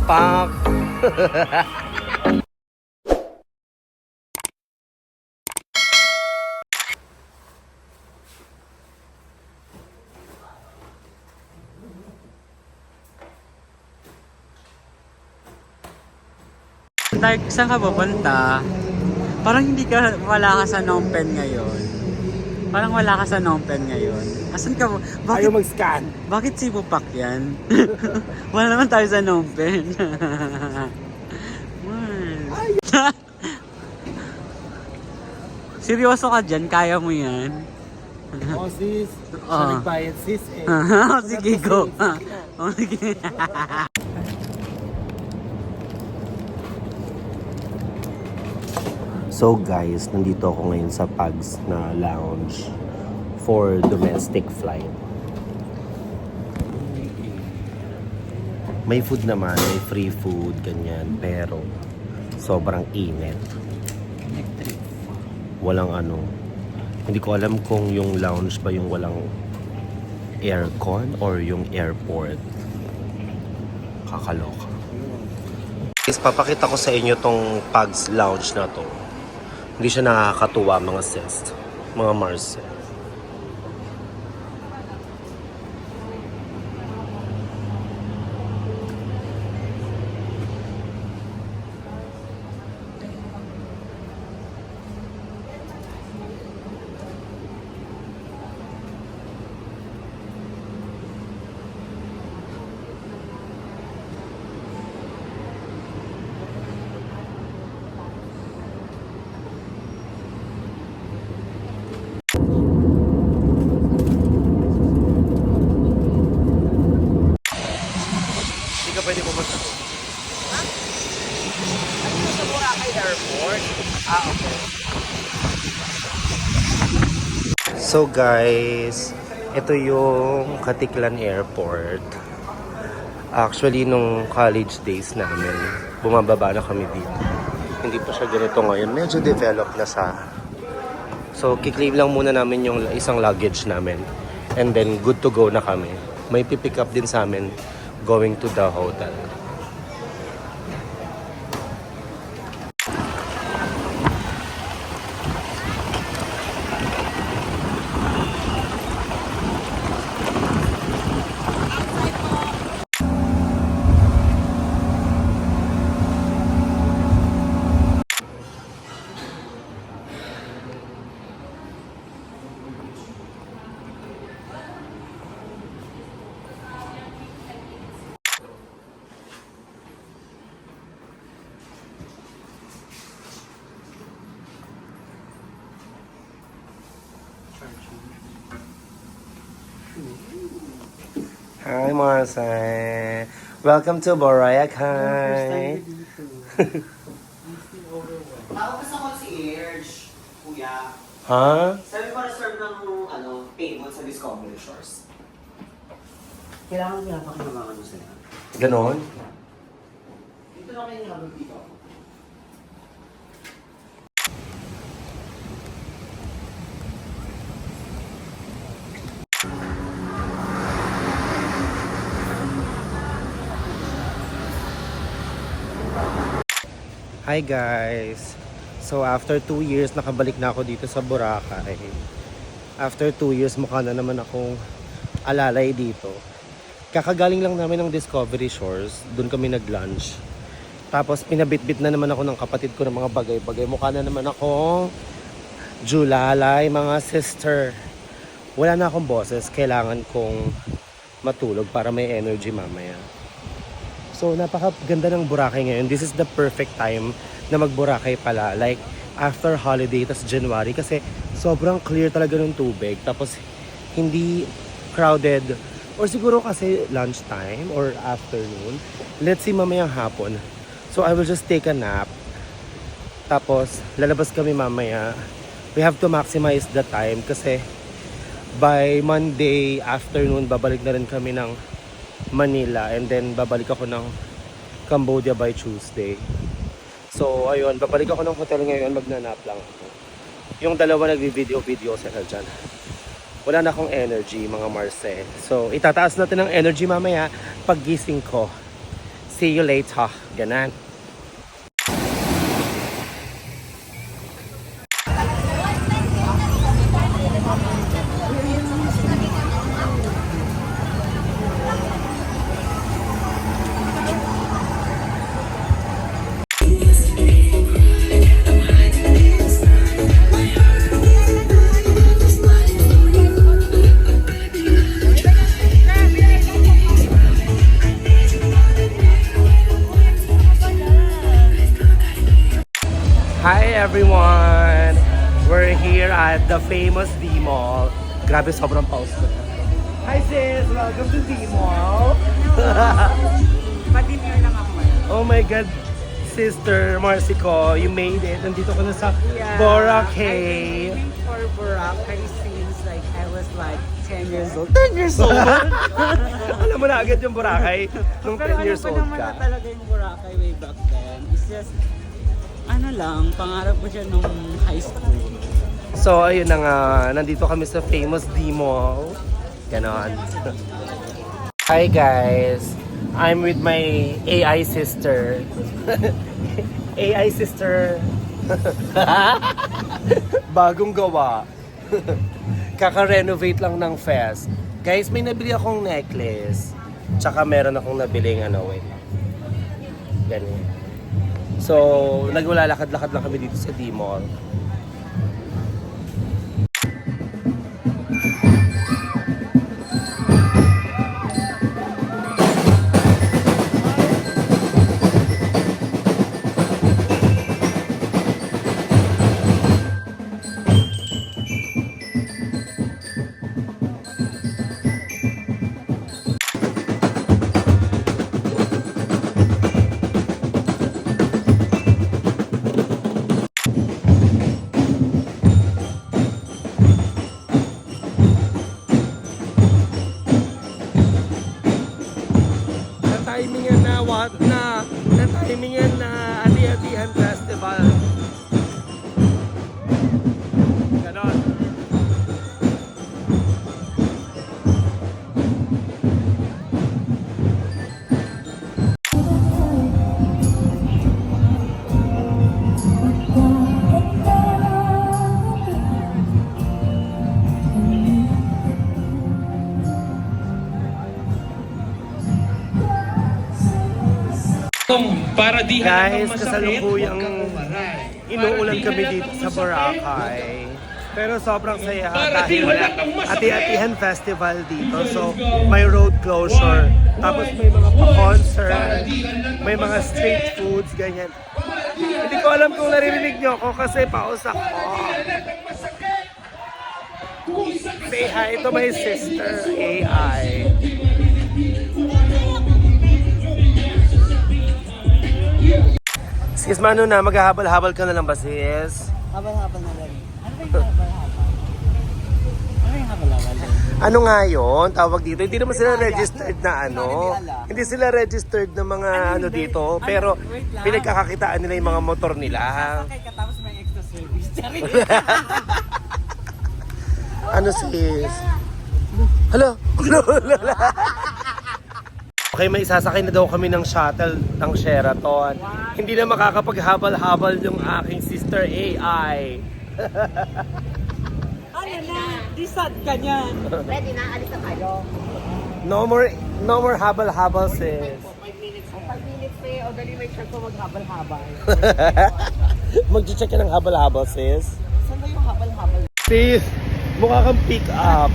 pak. Dark, saan ka pupunta? Parang wala ka sa Phnom Penh ngayon. Parang wala ka sa Phnom Penh ngayon. Asan ka? Ayaw mag-scan. Bakit si Pupak yan? Wala naman tayo sa Phnom Penh. Seryoso ka dyan? Kaya mo yan? Oh sis, Oh. siya nagbayad sis eh. Sige, go. Oh, sige. So guys, nandito ako ngayon sa Pugs na lounge for domestic flight. May food naman, may free food, ganyan. Pero sobrang init. Walang ano. Hindi ko alam kung yung lounge ba yung walang aircon or yung airport. Kakaloka. Guys, papakita ko sa inyo tong Pugs lounge na to. Hindi siya nakakatuwa mga sis, mga Marcel. Hindi ka pwede pumunta doon. Ha? Ano sa Boracay Airport? Ah, okay. So guys, ito yung Katiklan Airport. Actually, nung college days namin, bumababa na kami dito. Hindi pa siya ganito ngayon. Medyo developed na sa... So, kiklaim lang muna namin yung isang luggage namin. And then, good to go na kami. May pipick up din sa amin going to the hotel. Hi, Marcel. Welcome to Boracay. Ako kasi concierge, kuya. Ha? Sabi ko na-serve ng table sa Discovery Shores. Kailangan pinapakinabangan mo sila. Ganon? Dito na kayo nilabag dito. Hi guys! So after 2 years, nakabalik na ako dito sa Boracay. After 2 years, mukha na naman akong alalay dito. Kakagaling lang namin ng Discovery Shores. Doon kami nag-lunch. Tapos pinabitbit na naman ako ng kapatid ko ng mga bagay-bagay. Mukha na naman akong Julalay, mga sister. Wala na akong boses. Kailangan kong matulog para may energy mamaya. So, napakaganda ng Boracay ngayon. This is the perfect time na mag-Boracay pala. Like, after holiday, tas January. Kasi sobrang clear talaga ng tubig. Tapos, hindi crowded. Or siguro kasi lunchtime or afternoon. Let's see mamayang hapon. So, I will just take a nap. Tapos, lalabas kami mamaya. We have to maximize the time kasi by Monday afternoon, babalik na rin kami ng Manila and then babalik ako ng Cambodia by Tuesday. So ayun, babalik ako ng hotel ngayon, magnanap lang ako. Yung dalawa nagvi-video sila dyan. Wala na akong energy mga Marce. So itataas natin ang energy mamaya pag gising ko. See you later. Ganon. Hi everyone! We're here at the famous D-Mall. Grabe, sobrang pause ko. Hi sis! Welcome to D-Mall! Pa-dinner lang ako. Oh my God! Sister Marcico, you made it. Nandito ka na sa Boracay. I've been waiting for Boracay since like I was like 10 years old. 10 years old? Alam mo na agad yung Boracay nung 10 years old Pero alam ko naman na ka. talaga yung Boracay way back then. It's just, ano lang, pangarap ko siya nung high school. So ayun na nga, nandito kami sa famous D-Mall. Ganon. Hi guys! I'm with my AI sister. AI sister. Bagong gawa. Kaka-renovate lang ng fest. Guys, may nabili akong necklace. Tsaka meron akong nabiling wait. Ganyan. So, naglalakad-lakad lang kami dito sa D-Mall. Na-timingan na, na-timingan na Ati-Atihan Festival. Ganon. Para di Guys, halatang masakit, kasalukuyang huwag kang umaray. inuulan Para di kami halatang dito sa masakit, Boracay. Pero sobrang saya Para di dahil halatang masakit. Ati-Atihan Festival dito. So, may road closure. Tapos may mga pa-concert. May mga street foods, ganyan. Hindi ko alam kung naririnig nyo ako kasi pausak ko. Say hi to my sister, AI. Sis, mano na, maghahabal-habal ka na lang ba, sis? Habal-habal na lang. Ano ba yung habal-habal? Ano yung habal-habal? Ano nga yun? Tawag dito. Hindi naman sila registered na ano. Hindi alam. Hindi sila registered na mga ano dito. Pero wait lang. pinagkakakitaan nila yung mga motor nila. Sakay ka tapos may extra service. Sorry. Ano sis? Hello? Okay, may isasakay na daw kami ng shuttle ng Sheraton. Hindi na makakapaghabal-habal yung aking sister AI. Ano na? Disad ka niyan. Ready na? Alis na tayo. No more habal-habal sis. 5 minutes. 5 minutes eh. O dali make sure ko maghabal-habal. Mag-check ka ng habal-habal sis. Saan ba yung habal-habal? Sis, mukha kang pick up.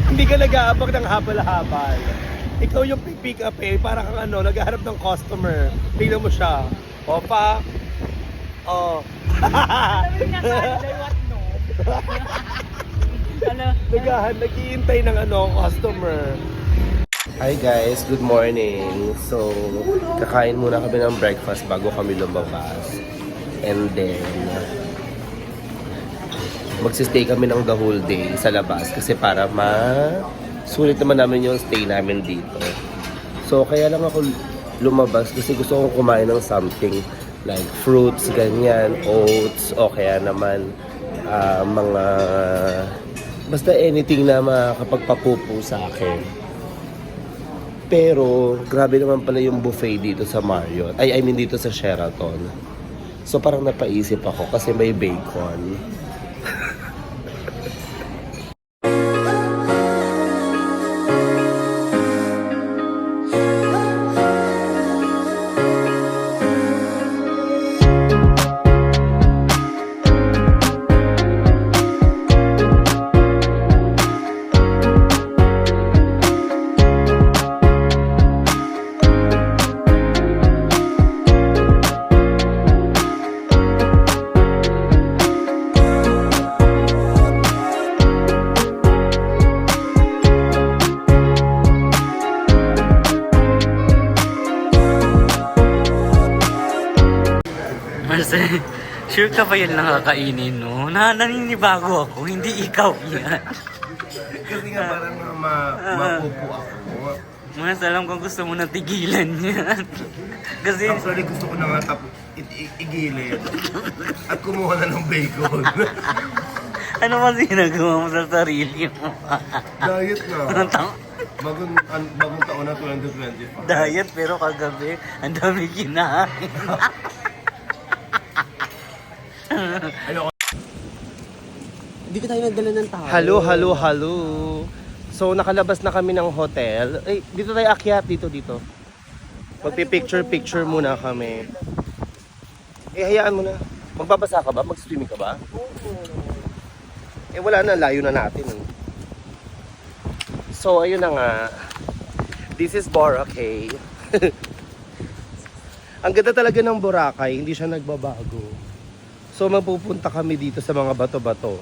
Hindi ka nag-aabang ng habal-habal. Ikaw yung pick up eh, para kang ano, naghaharap ng customer. Tingnan mo siya. Opa. Oh. Naghihintay ng ano, customer. Hi guys, good morning. So, kakain muna kami ng breakfast bago kami lumabas. And then, magsistay kami ng the whole day sa labas kasi para sulit naman namin yung stay namin dito. So, kaya lang ako lumabas kasi gusto kong kumain ng something like fruits, ganyan, oats, o kaya naman mga basta anything na makakapagpapupo sa akin. Pero, grabe naman pala yung buffet dito sa Marriott. I mean dito sa Sheraton. So parang napaisip ako kasi may bacon. Marcel, sure ka ba yan lang kakainin, no? Naninibago ako, hindi ikaw yan. Kasi nga parang mapupo ako. Mas alam kong gusto mo na tigilan yan. Kasi, Actually, gusto ko na nga igilid. At kumuha na ng bacon. ano ba ginagawa mo sa sarili mo? Diet na. Tang- Bagong taon na 2025. Diet pero kagabi, ang dami kinain. Hindi ko tayo nagdala ng tao. Hello. So, nakalabas na kami ng hotel. Ay, dito tayo akyat. Dito. Magpipicture muna kami. Hayaan mo na. Magbabasa ka ba? Mag-swimming ka ba? Wala na. Layo na natin. So, ayun na nga. This is Boracay. Ang ganda talaga ng Boracay. Hindi siya nagbabago. So, mapupunta kami dito sa mga bato-bato.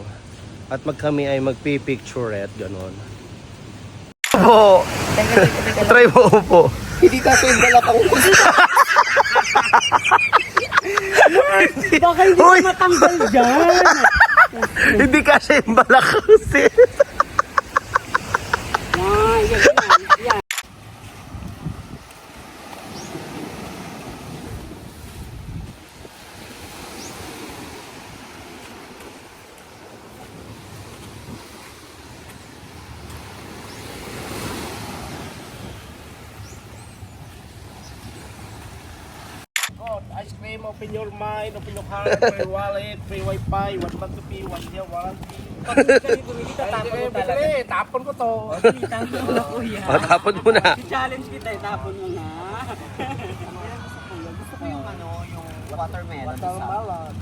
At kami ay magpipicture ganon. Upo! Try mo upo. Hindi kasi yung dala kang Baka hindi Uy! ka matanggal dyan. Hindi kasi yung balak kasi. Yan. Ice cream, open your mind, open your heart, free wallet, free wifi, 1 month to pay, 1 year warranty. Tapon ko to. Tapon mo na. Challenge kita, tapon mo na. Gusto ko yung yung watermelon.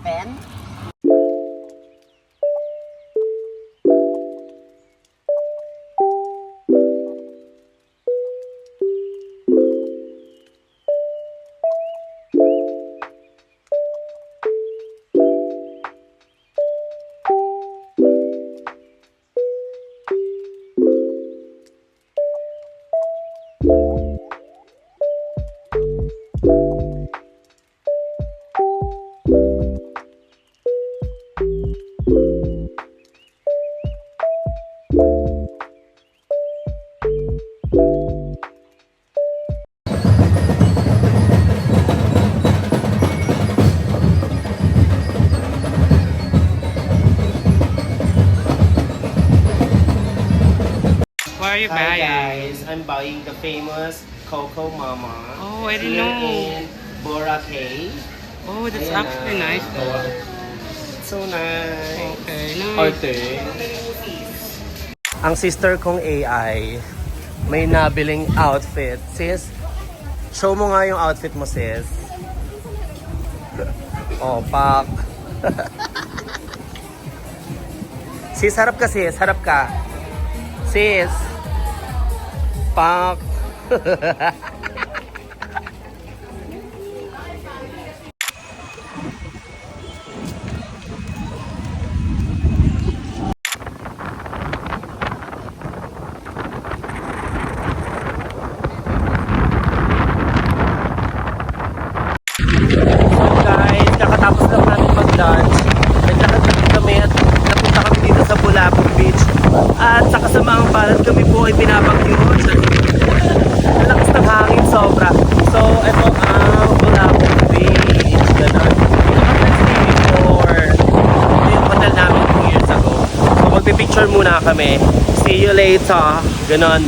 Pen? What are you Hi buying? guys, I'm buying the famous Coco Mama. Oh, I didn't here know. in Boracay. Oh, that's Ayan actually na. nice though. So nice. Okay, nice. Arte. Ang sister kong AI, may nabiling outfit. Sis, show mo nga yung outfit mo, sis. Oh, pak. Sis, harap ka, sis. Harap ka. Sis. Pak. Guys, kakatapos lang namin mag-lunch. Naglakad kami at napunta kami dito sa Bulabog Beach. At sa kasamaang palad kami po ay pinapagyod. Ang lakas ng hangin sobra. So, ito ang Bulabog Beach. Ganon. Before, ito yung hotel namin 2 years ago. So, magpipicture muna kami. See you later. Ganon.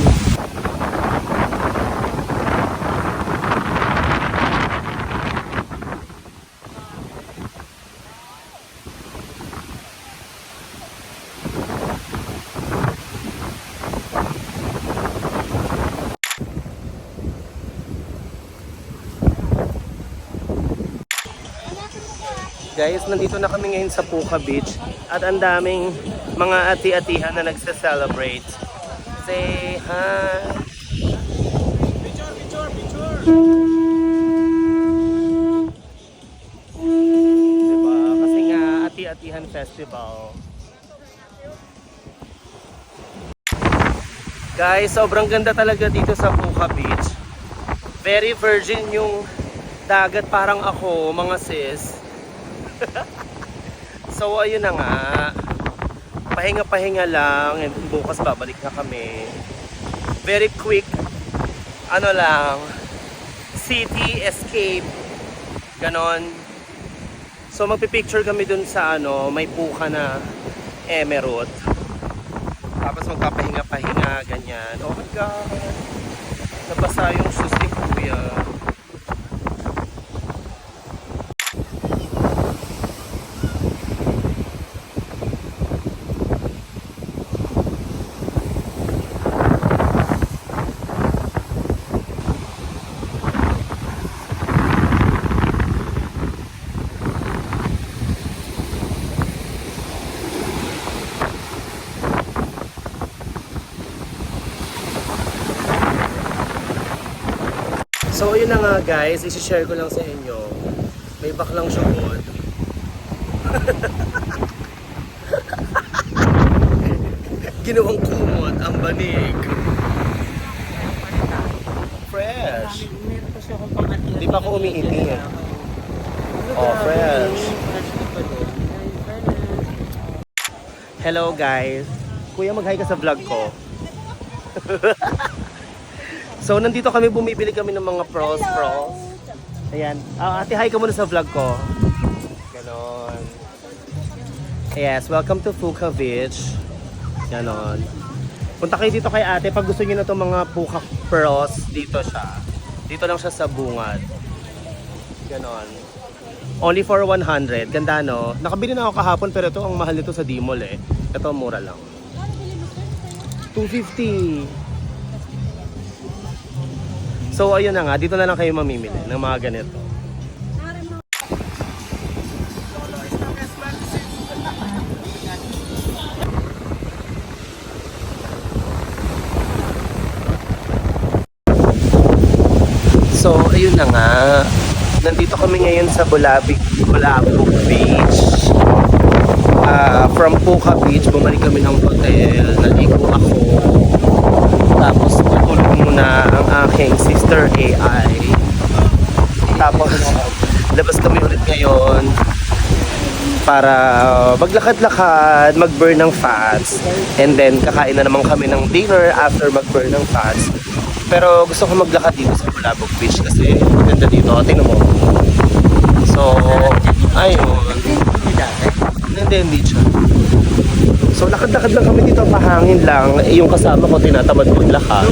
Guys, nandito na kami ngayon sa Puka Beach at ang daming mga ati-atihan na nagse-celebrate. Say hi! Diba? Kasi nga, ati-atihan festival. Guys, sobrang ganda talaga dito sa Puka Beach. Very virgin yung dagat, parang ako, mga sis. So, ayun na nga. Pahinga-pahinga lang. And bukas babalik na kami. Very quick. Ano lang. City escape. Ganon. So, magpipicture kami dun sa ano, may puka na emerald. Tapos magpapahinga-pahinga, ganyan. Oh my God. Nabasa yung shoes ni Kuya. So yun na nga guys, isi-share ko lang sa inyo. May baklang syokod. Ginawang kumot ang banig. Fresh. Meron kasi akong pangatlo. Di pa ako umiiting eh. Oh, fresh. Hello guys. Kuya, mag-hi ka sa vlog ko. So, nandito kami, bumibili kami ng mga pros. Ayan. Ate, hi ka muna sa vlog ko. Ganon. Yes, welcome to Puka Beach. Ganon. Punta kayo dito kay ate. Pag gusto niyo na itong mga Puka Pros, dito siya. Dito lang siya sa bungad. Ganon. Only for 100. Ganda, no? Nakabili na ako kahapon, pero ito, ang mahal nito sa D-Mall eh. Ito, mura lang. 250. So ayun na nga, dito na lang kayo mamimili ng mga ganito. So ayun na nga, nandito kami ngayon sa Bulabog Beach. From Puka Beach, bumalik kami ng hotel, naligo ako. Tapos tutulog muna ang aking sister AI. Tapos labas kami ulit ngayon para maglakad-lakad, mag-burn ng fats. And then kakain na naman kami ng dinner after mag-burn ng fats. Pero gusto ko maglakad dito sa Bulabog Beach kasi ganda dito. Tingnan mo. So, ayun. Hindi siya. So lakad-lakad lang kami dito, pahangin lang. Yung kasama ko tinatamad maglakad.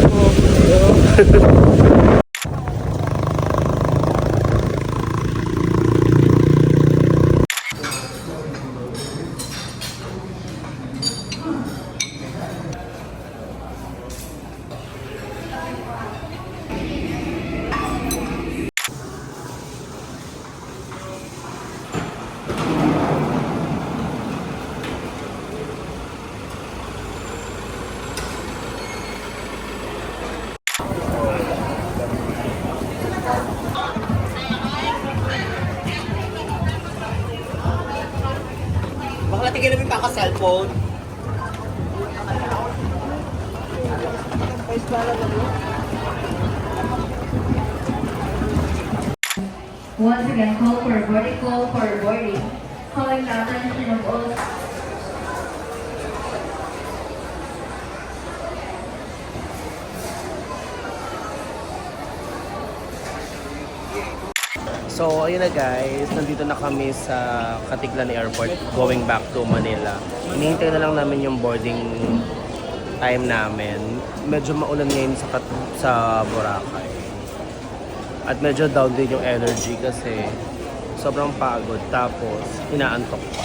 Bakla tingin namin kaka-cellphone. Once again, call for boarding. Calling the attention of all. So ayun na guys, nandito na kami sa Katiglan Airport going back to Manila. Hinihintay na lang namin yung boarding time namin. Medyo maulan ngayon sa Boracay. At medyo down din yung energy kasi sobrang pagod tapos inaantok pa.